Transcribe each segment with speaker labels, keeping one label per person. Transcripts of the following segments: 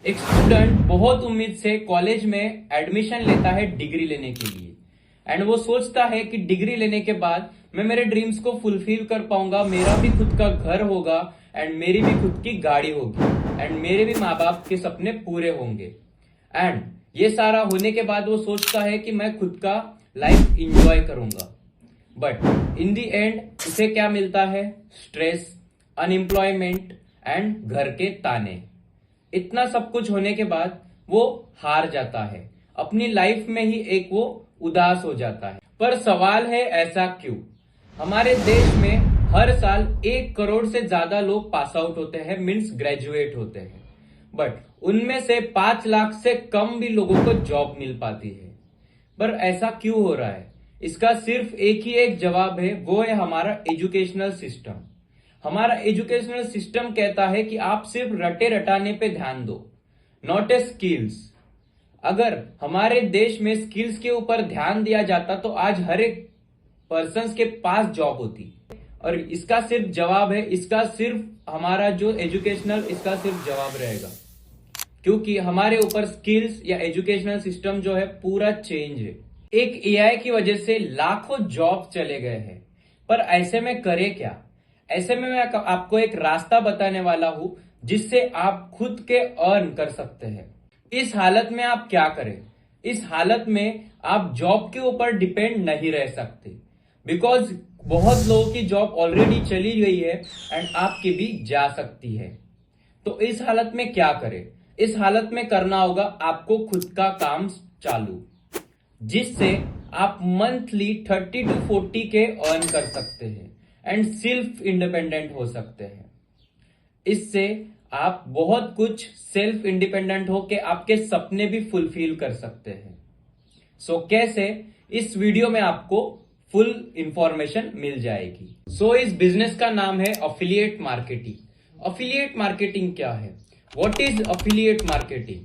Speaker 1: एक स्टूडेंट बहुत उम्मीद से कॉलेज में एडमिशन लेता है डिग्री लेने के लिए एंड वो सोचता है कि डिग्री लेने के बाद मैं मेरे ड्रीम्स को फुलफिल कर पाऊंगा, मेरा भी खुद का घर होगा एंड मेरी भी खुद की गाड़ी होगी एंड मेरे भी माँ बाप के सपने पूरे होंगे। एंड ये सारा होने के बाद वो सोचता है कि मैं खुद का लाइफ इंजॉय करूंगा। बट इन दी एंड उसे क्या मिलता है? स्ट्रेस, अनएम्प्लॉयमेंट एंड घर के ताने। इतना सब कुछ होने के बाद वो हार जाता है, अपनी लाइफ में ही एक वो उदास हो जाता है। पर सवाल है, ऐसा क्यों? हमारे देश में हर साल 1 करोड़ से ज्यादा लोग पास आउट होते हैं, मीन्स ग्रेजुएट होते हैं, बट उनमें से 5 लाख से कम भी लोगों को जॉब मिल पाती है। पर ऐसा क्यों हो रहा है? इसका सिर्फ एक ही एक जवाब है, वो है हमारा एजुकेशनल सिस्टम। हमारा एजुकेशनल सिस्टम कहता है कि आप सिर्फ रटे रटाने पे ध्यान दो, नॉट ए स्किल्स। अगर हमारे देश में स्किल्स के ऊपर ध्यान दिया जाता तो आज हर एक पर्सन के पास जॉब होती। और इसका सिर्फ जवाब है, इसका सिर्फ हमारा जो एजुकेशनल, इसका सिर्फ जवाब रहेगा, क्योंकि हमारे ऊपर स्किल्स या एजुकेशनल सिस्टम जो है पूरा चेंज है। एक एआई की वजह से लाखों जॉब चले गए हैं, पर ऐसे में करे क्या? ऐसे में मैं आपको एक रास्ता बताने वाला हूं जिससे आप खुद के अर्न कर सकते हैं। इस हालत में आप क्या करें? इस हालत में आप जॉब के ऊपर डिपेंड नहीं रह सकते, बिकॉज बहुत लोगों की जॉब ऑलरेडी चली गई है एंड आपकी भी जा सकती है। तो इस हालत में क्या करें? इस हालत में करना होगा आपको खुद का काम चालू, जिससे आप मंथली 30 to 40 के अर्न कर सकते हैं एंड सेल्फ इंडिपेंडेंट हो सकते हैं। इससे आप बहुत कुछ सेल्फ इंडिपेंडेंट होके आपके सपने भी फुलफिल कर सकते हैं। सो कैसे? इस वीडियो में आपको फुल इंफॉर्मेशन मिल जाएगी। सो इस बिजनेस का नाम है अफिलिएट मार्केटिंग। अफिलिएट मार्केटिंग क्या है? What is affiliate marketing?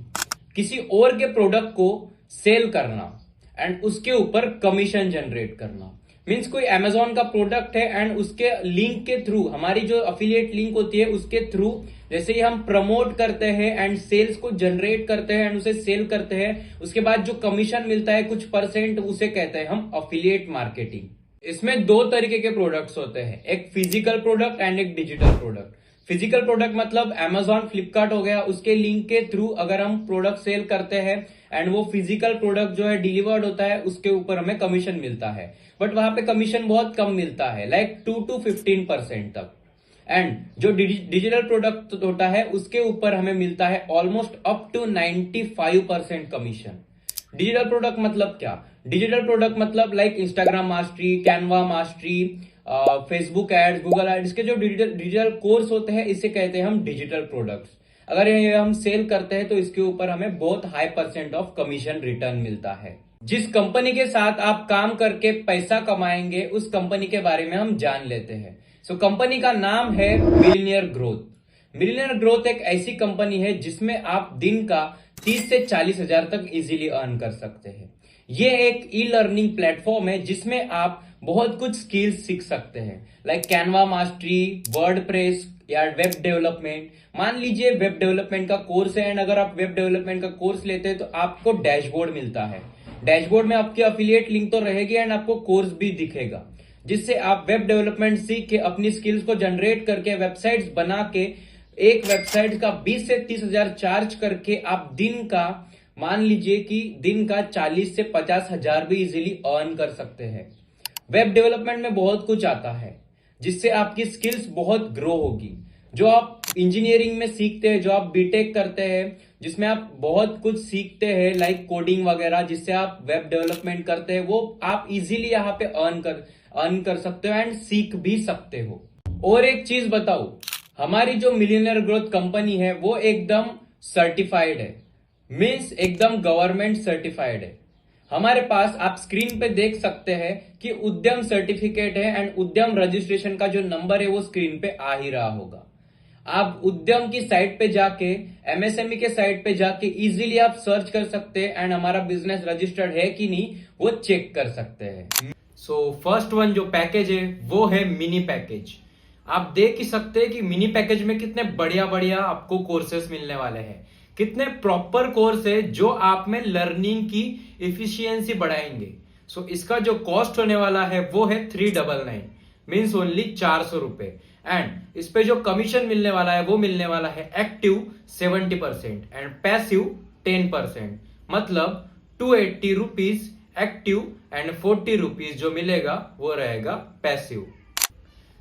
Speaker 1: किसी और के प्रोडक्ट को सेल करना एंड उसके ऊपर कमीशन जनरेट करना। मीन्स कोई अमेजोन का प्रोडक्ट है एंड उसके लिंक के थ्रू, हमारी जो अफिलिएट लिंक होती है उसके थ्रू जैसे ही हम प्रमोट करते हैं एंड सेल्स को जनरेट करते हैं एंड उसे सेल करते हैं, उसके बाद जो कमीशन मिलता है कुछ परसेंट, उसे कहते हैं हम अफिलिएट मार्केटिंग। इसमें 2 तरीके के प्रोडक्ट्स होते हैं, एक फिजिकल प्रोडक्ट एंड एक डिजिटल प्रोडक्ट। फिजिकल प्रोडक्ट मतलब अमेजॉन, फ्लिपकार्ट हो गया, उसके लिंक के थ्रू अगर हम प्रोडक्ट सेल करते हैं एंड वो फिजिकल प्रोडक्ट जो है डिलीवर्ड होता है, उसके ऊपर हमें कमीशन मिलता है। बट वहां पे कमीशन बहुत कम मिलता है, लाइक 2 to 15% तक। एंड जो डिजिटल प्रोडक्ट होता है उसके ऊपर हमें मिलता है almost up to 95% commission. Digital product मतलब क्या? डिजिटल प्रोडक्ट मतलब like Instagram mastery, Canva mastery, Facebook ads, Google ads के जो डिजिटल कोर्स होते हैं, इसे कहते हैं हम डिजिटल प्रोडक्ट्स। अगर ये हम सेल करते हैं तो इसके ऊपर हमें बहुत high percent of commission return मिलता है। जिस कंपनी के साथ आप काम करके पैसा कमाएंगे उस कंपनी के बारे में हम जान लेते हैं। सो कंपनी का नाम है मिलियनियर ग्रोथ। मिलियनियर ग्रोथ एक ऐसी कंपनी है जिसमें आप दिन का 30 से 40 हजार तक इजीली अर्न कर सकते हैं। ये एक ई लर्निंग प्लेटफॉर्म है जिसमें आप बहुत कुछ स्किल्स सीख सकते हैं, लाइक कैनवा मास्टरी, वर्डप्रेस या वेब डेवलपमेंट। मान लीजिए वेब डेवलपमेंट का कोर्स है एंड अगर आप वेब डेवलपमेंट का कोर्स लेते हैं तो आपको डैशबोर्ड मिलता है। डैशबोर्ड में आपकी अफिलिएट लिंक तो रहेगी एंड आपको कोर्स भी दिखेगा, जिससे आप वेब डेवलपमेंट सीख के अपनी स्किल्स को जनरेट करके वेबसाइट्स बना के एक वेबसाइट का 20 से 30 हजार चार्ज करके आप दिन का, मान लीजिए कि दिन का 40 से 50 हजार भी इजीली अर्न कर सकते हैं। वेब डेवलपमेंट में बहुत कुछ आता है जिससे आपकी स्किल्स बहुत ग्रो होगी। जो आप इंजीनियरिंग में सीखते हैं, जो आप बीटेक करते हैं, जिसमें आप बहुत कुछ सीखते हैं लाइक कोडिंग वगैरह, जिससे आप वेब डेवलपमेंट करते हैं, वो आप इजीली यहाँ पे अर्न कर सकते हो एंड सीख भी सकते हो। और एक चीज बताओ, हमारी जो मिलियनियर ग्रोथ कंपनी है वो एकदम सर्टिफाइड है, मीन्स एकदम गवर्नमेंट सर्टिफाइड है। हमारे पास आप स्क्रीन पे देख सकते हैं कि उद्यम सर्टिफिकेट है एंड उद्यम रजिस्ट्रेशन का जो नंबर है वो स्क्रीन पे आ ही रहा होगा। आप उद्यम की साइट पे जाके, एमएसएमई के साइट पे जाके इजीली आप सर्च कर सकते हैं एंड हमारा बिजनेस रजिस्टर्ड है कि नहीं वो चेक कर सकते हैं। सो फर्स्ट वन जो पैकेज है वो है मिनी पैकेज। आप देख ही सकते हैं कि मिनी पैकेज में कितने बढ़िया बढ़िया आपको कोर्सेस मिलने वाले हैं। कितने प्रॉपर कोर्स है जो आप में लर्निंग की इफिशियंसी बढ़ाएंगे। सो इसका जो कॉस्ट होने वाला है वो है 399, मीन्स ओनली 400 रुपए। एंड इस पे जो कमीशन मिलने वाला है वो मिलने वाला है एक्टिव 70% एंड पैसिव 10%, मतलब 280 रुपीज एक्टिव एंड 40 रुपीज जो मिलेगा वो रहेगा पैसिव।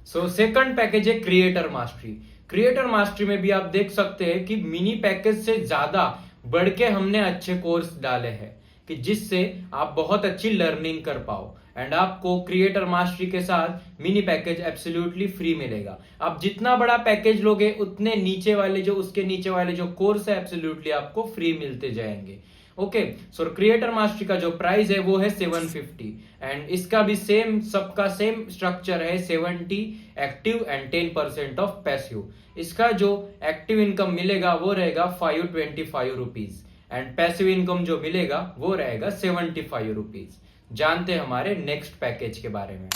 Speaker 1: सो सेकंड पैकेज है क्रिएटर मास्टरी। क्रिएटर मास्टरी में भी आप देख सकते हैं कि मिनी पैकेज से ज्यादा बढ़ के हमने अच्छे कोर्स डाले हैं कि जिससे आप बहुत अच्छी लर्निंग कर पाओ। एंड आपको क्रिएटर मास्टरी के साथ मिनी पैकेज एब्सोल्युटली फ्री मिलेगा। आप जितना बड़ा पैकेज लोगे उतने नीचे वाले जो उसके नीचे वाले जो कोर्स है एब्सोल्युटली आपको फ्री मिलते जाएंगे। ओके, सो क्रिएटर मास्टरी का जो प्राइस है वो है 750 एंड इसका भी सेम, सबका सेम स्ट्रक्चर है, 70 एक्टिव एंड 10% ऑफ पैसिव। इसका जो एक्टिव इनकम मिलेगा वो रहेगा 525 रुपीज एंड पैसिव इनकम जो मिलेगा वो रहेगा 75 रुपीज। जानते हैं हमारे नेक्स्ट पैकेज के बारे में।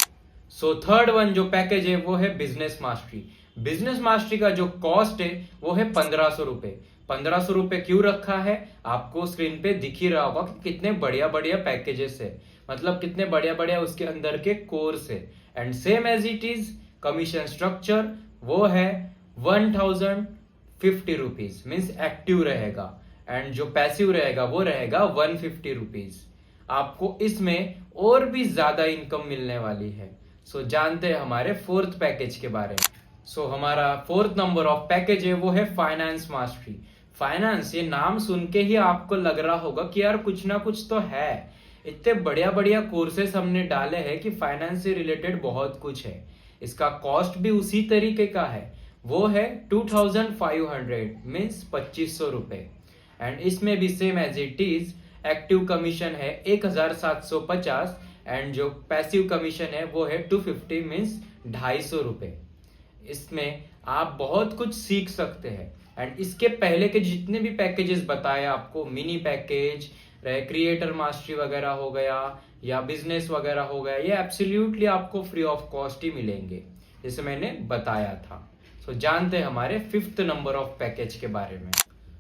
Speaker 1: सो थर्ड वन जो पैकेज है वो है बिजनेस मास्टरी। बिजनेस मास्टरी का जो कॉस्ट है वो है 1500 रुपए। 1500 रुपए क्यों रखा है आपको स्क्रीन पे दिख ही रहा होगा कि कितने बढ़िया बढ़िया पैकेजेस है, मतलब कितने बढ़िया बढ़िया उसके अंदर के कोर्स है। And same as it is commission structure वो है 1050 रुपीज, मीन्स एक्टिव रहेगा एंड जो पैसिव रहेगा वो रहेगा 150 रुपीज। आपको इसमें और भी ज्यादा इनकम मिलने वाली है। सो जानते हैं हमारे फोर्थ पैकेज के बारे में। सो हमारा फोर्थ नंबर ऑफ पैकेज है वो है फाइनेंस मास्टरी। फाइनेंस, ये नाम सुन के ही आपको लग रहा होगा कि यार कुछ ना कुछ तो है। इतने बढ़िया बढ़िया कोर्सेस हमने डाले हैं कि फाइनेंस से रिलेटेड बहुत कुछ है। इसका कॉस्ट भी उसी तरीके का है, वो है 2500 मीन्स 2500 रुपए। एंड इसमें भी same as it is active commission है 1750 एंड जो पैसिव कमीशन है वो है 250 मीन्स 250 रुपए। इसमें आप बहुत कुछ सीख सकते हैं। एंड इसके पहले के जितने भी पैकेजेस बताए आपको, मिनी पैकेज, क्रिएटर मास्टरी वगैरह हो गया या बिजनेस वगैरह हो गया, ये एब्सोल्युटली आपको फ्री ऑफ कॉस्ट ही मिलेंगे जैसे मैंने बताया था। सो जानते हैं हमारे फिफ्थ नंबर ऑफ पैकेज के बारे में।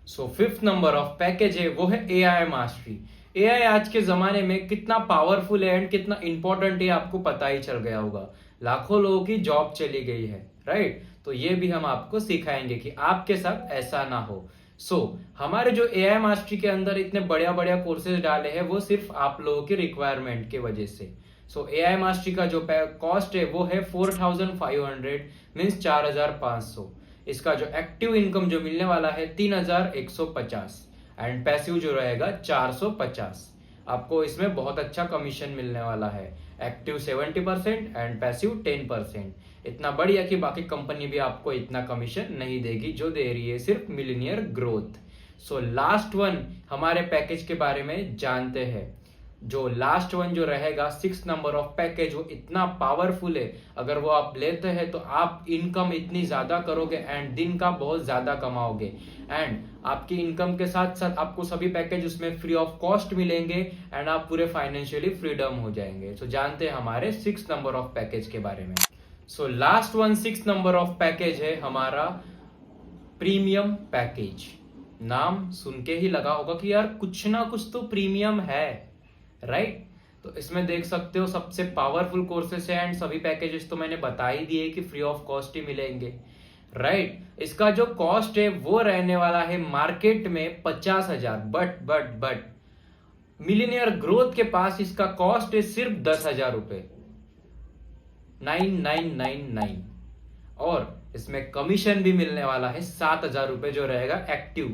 Speaker 1: So fifth number of package है वो है एआई मास्टरी। एआई आज के जमाने में कितना पावरफुल है एंड कितना इंपॉर्टेंट है आपको पता ही चल गया होगा। लाखों लोगों की जॉब चली गई है, राइट? तो ये भी हम आपको सिखाएंगे कि आपके साथ ऐसा ना हो। हमारे जो एआई मास्टरी के अंदर इतने बढ़िया बढ़िया कोर्सेज डाले हैं वो सिर्फ आप लोगों की रिक्वायरमेंट की वजह से। एआई मास्टरी का जो कॉस्ट है वो है 4500 मीन्स 4500। इसका जो एक्टिव इनकम जो मिलने वाला है 3150 एंड पैसिव जो रहेगा 450। आपको इसमें बहुत अच्छा कमीशन मिलने वाला है, एक्टिव 70% एंड पैसिव 10%। इतना बढ़िया कि बाकी कंपनी भी आपको इतना कमीशन नहीं देगी, जो दे रही है सिर्फ मिलियनियर ग्रोथ। लास्ट वन हमारे पैकेज के बारे में जानते हैं। जो लास्ट वन जो रहेगा 6 नंबर ऑफ पैकेज, वो इतना पावरफुल है। अगर वो आप लेते हैं तो आप इनकम इतनी ज्यादा करोगे एंड दिन का बहुत ज्यादा कमाओगे एंड आपकी इनकम के साथ साथ आपको सभी पैकेज उसमें फ्री ऑफ कॉस्ट मिलेंगे एंड आप पूरे फाइनेंशियली फ्रीडम हो जाएंगे। जानते हैं हमारे 6 नंबर ऑफ पैकेज के बारे में। Last one 6 number of package है हमारा प्रीमियम पैकेज। नाम सुन के ही लगा होगा कि यार कुछ ना कुछ तो प्रीमियम है, राइट? तो इसमें देख सकते हो सबसे पावरफुल कोर्सेस है एंड सभी पैकेजेस तो मैंने बता ही दिए कि फ्री ऑफ कॉस्ट ही मिलेंगे, राइट? इसका जो कॉस्ट है वो रहने वाला है मार्केट में 50,000, बट मिलियनियर ग्रोथ के पास इसका कॉस्ट है सिर्फ 10,000 रुपए, 9999। और इसमें कमीशन भी मिलने वाला है 7,000 रुपए जो रहेगा एक्टिव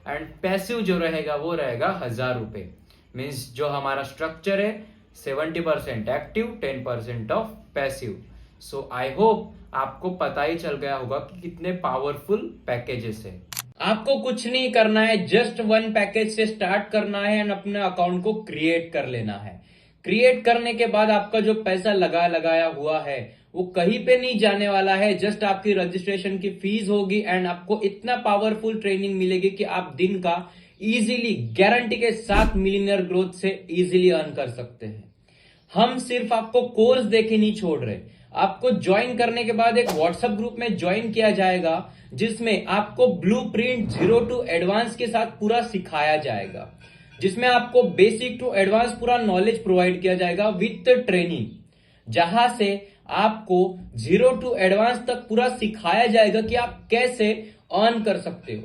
Speaker 1: एंड पैसिव जो रहेगा वो रहेगा 1,000 रुपए। मीन्स जो हमारा स्ट्रक्चर है 70% active, 10% of passive. I hope आपको पता ही चल गया होगा कि कितने पावरफुल पैकेजेस है। आपको कुछ नहीं करना है, जस्ट वन पैकेज से स्टार्ट करना है एंड अपने अकाउंट को क्रिएट कर लेना है। क्रिएट करने के बाद आपका जो पैसा लगाया हुआ है वो कहीं पे नहीं जाने वाला है, जस्ट आपकी रजिस्ट्रेशन की फीस होगी एंड आपको इतना पावरफुल ट्रेनिंग मिलेगी कि आप दिन का इजीली गारंटी के साथ मिलियनियर ग्रोथ से इजीली अर्न कर सकते हैं। हम सिर्फ आपको कोर्स देके नहीं छोड़ रहे, आपको ज्वाइन करने के बाद एक व्हाट्सएप ग्रुप में ज्वाइन किया जाएगा, जिसमें आपको ब्लूप्रिंट 0 टू एडवांस के साथ पूरा सिखाया जाएगा, जिसमें आपको बेसिक टू एडवांस पूरा नॉलेज प्रोवाइड किया जाएगा विथ ट्रेनिंग, जहां से आपको 0 टू एडवांस तक पूरा सिखाया जाएगा कि आप कैसे अर्न कर सकते हो।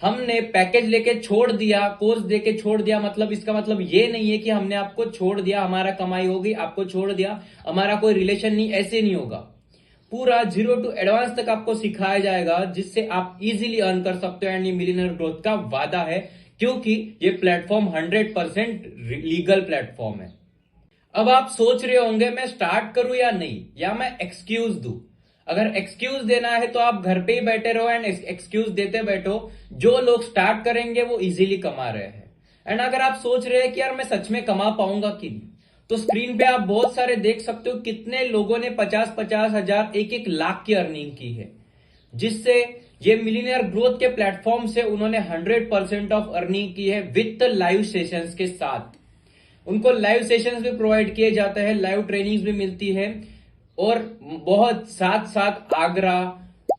Speaker 1: हमने पैकेज लेके छोड़ दिया, कोर्स देके छोड़ दिया, मतलब इसका मतलब ये नहीं है कि हमने आपको छोड़ दिया, हमारा कमाई होगी, आपको छोड़ दिया, हमारा कोई रिलेशन नहीं, ऐसे नहीं होगा। पूरा 0 टू एडवांस तक आपको सिखाया जाएगा, जिससे आप इजीली अर्न कर सकते हो। एंड ये मिलियनर ग्रोथ का वादा है, क्योंकि ये प्लेटफॉर्म 100% लीगल प्लेटफॉर्म है। अब आप सोच रहे होंगे मैं स्टार्ट करूं या नहीं, या मैं एक्सक्यूज दूं। अगर एक्सक्यूज देना है तो आप घर पे ही बैठे रहो एंड एक्सक्यूज देते बैठो। जो लोग स्टार्ट करेंगे वो इजीली कमा रहे हैं। एंड अगर आप सोच रहे हैं कि यार मैं सच में कमा पाऊंगा कि नहीं, तो स्क्रीन पे आप बहुत सारे देख सकते हो कितने लोगों ने 50-50 हजार, 1-1 लाख की अर्निंग की है, जिससे ये मिलियनियर ग्रोथ के प्लेटफॉर्म से उन्होंने 100% ऑफ अर्निंग की है विथ लाइव सेशंस के साथ। उनको लाइव सेशंस भी प्रोवाइड किए जाते हैं, लाइव ट्रेनिंग्स भी मिलती है, और बहुत साथ साथ आगरा,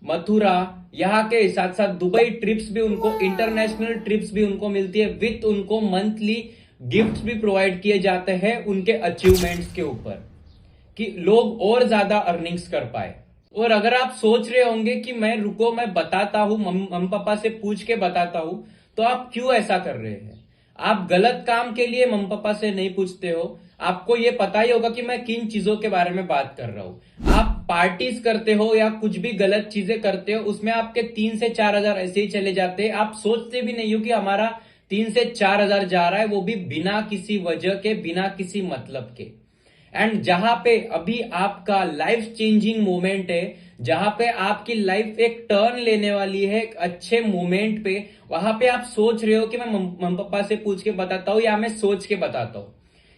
Speaker 1: मथुरा, यहाँ के साथ साथ दुबई ट्रिप्स भी उनको, इंटरनेशनल ट्रिप्स भी उनको मिलती है, विथ उनको मंथली गिफ्ट्स भी प्रोवाइड किए जाते हैं उनके अचीवमेंट्स के ऊपर, कि लोग और ज्यादा अर्निंग्स कर पाए। और अगर आप सोच रहे होंगे कि मैं बताता हूं, मम्मी पापा से पूछ के बताता हूं, तो आप क्यों ऐसा कर रहे हैं? आप गलत काम के लिए मम्मी पापा से नहीं पूछते हो। आपको ये पता ही होगा कि मैं किन चीजों के बारे में बात कर रहा हूं। आप पार्टीज करते हो या कुछ भी गलत चीजें करते हो, उसमें आपके 3 से 4 हजार ऐसे ही चले जाते हैं। आप सोचते भी नहीं हो कि हमारा 3 से 4 हजार जा रहा है, वो भी बिना किसी वजह के, बिना किसी मतलब के। एंड जहां पे अभी आपका लाइफ चेंजिंग मोमेंट है, जहां पे आपकी लाइफ एक टर्न लेने वाली है एक अच्छे मोमेंट पे, वहां पे आप सोच रहे हो कि मैं मम्मी पापा से पूछ के बताता हूं या मैं सोच के बताता हूं।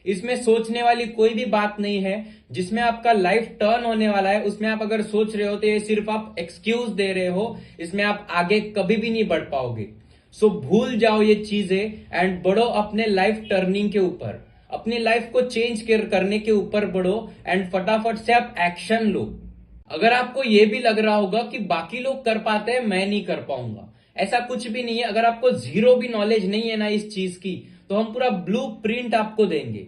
Speaker 1: इसमें सोचने वाली कोई भी बात नहीं है। जिसमें आपका लाइफ टर्न होने वाला है, उसमें आप अगर सोच रहे हो तो ये सिर्फ आप एक्सक्यूज दे रहे हो, इसमें आप आगे कभी भी नहीं बढ़ पाओगे। सो भूल जाओ ये चीजें एंड बढ़ो अपने लाइफ टर्निंग के ऊपर, अपनी लाइफ को चेंज करने के ऊपर बढ़ो एंड फटाफट से आप एक्शन लो। अगर आपको ये भी लग रहा होगा कि बाकी लोग कर पाते हैं, मैं नहीं कर पाऊंगा, ऐसा कुछ भी नहीं है। अगर आपको जीरो भी नॉलेज नहीं है ना इस चीज की, तो हम पूरा ब्लूप्रिंट आपको देंगे,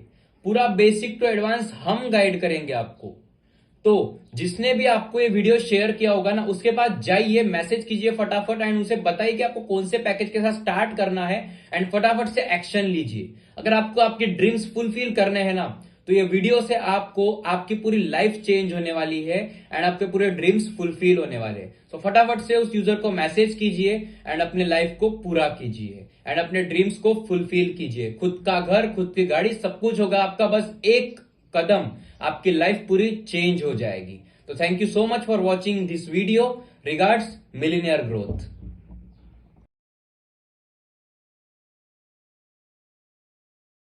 Speaker 1: पूरा बेसिक टू एडवांस हम गाइड करेंगे आपको। तो जिसने भी आपको ये वीडियो शेयर किया होगा ना, उसके बाद जाइए, मैसेज कीजिए फटाफट एंड उसे बताइए कि आपको कौन से पैकेज के साथ स्टार्ट करना है एंड फटाफट से एक्शन लीजिए। अगर आपको आपके ड्रीम्स फुलफिल करने हैं ना, तो ये वीडियो से आपको आपकी पूरी लाइफ चेंज होने वाली है एंड आपके पूरे ड्रीम्स फुलफिल होने वाले हैं। तो फटाफट से उस यूजर को मैसेज कीजिए एंड अपने लाइफ को पूरा कीजिए एंड अपने ड्रीम्स को फुलफिल कीजिए। खुद का घर, खुद की गाड़ी, सब कुछ होगा आपका, बस एक कदम, आपकी लाइफ पूरी चेंज हो जाएगी। तो thank you so much for watching this video. Regards, millionaire growth.